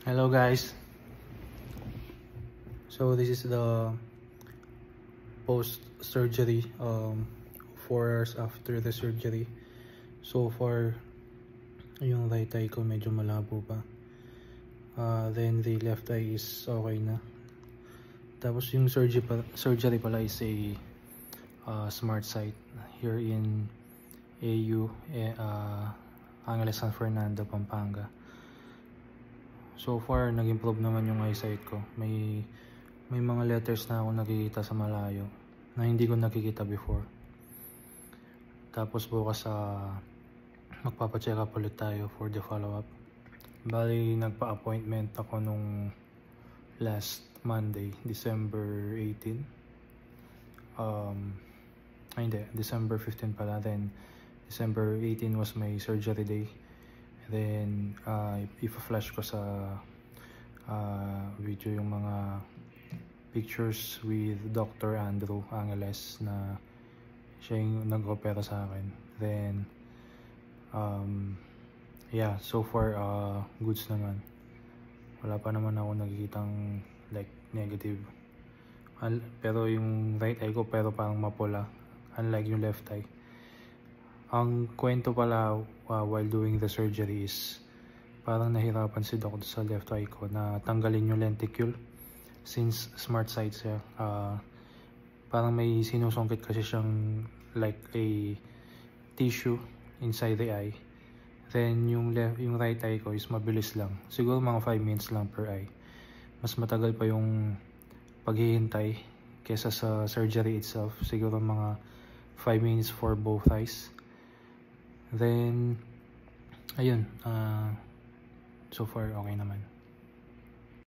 Hello guys, so this is the post surgery 4 hours after the surgery. So far yung right eye ko medyo malabo pa, then the left eye is okay na. Tapos yung surgery pala is a smart site here in AU, Angeles San Fernando, Pampanga. So far, nag-improve naman yung eyesight ko. May mga letters na ako nakikita sa malayo na hindi ko nakikita before. Tapos bukas magpapacheck up ulit tayo for the follow-up. Bali, nagpa-appointment ako nung last Monday, December 18. Hindi, December 15 pala. Then, December 18 was my surgery day. Then, ipa-flash ko sa video yung mga pictures with Dr. Andrew Angeles na siya yung nag-opera sa akin. Then, yeah, so far, goods naman. Wala pa naman ako nakikitang like negative. Pero yung right eye ko pero parang mapula, unlike yung left eye. Ang kwento pala while doing the surgery is parang nahirapan si Doc sa left eye ko na tanggalin yung lenticule since smart sight siya. Parang may sinusungkit kasi siyang like a tissue inside the eye. Then yung right eye ko is mabilis lang. Siguro mga 5 minutes lang per eye. Mas matagal pa yung paghihintay kesa sa surgery itself. Siguro mga 5 minutes for both eyes. Then, ayun, so far okay naman.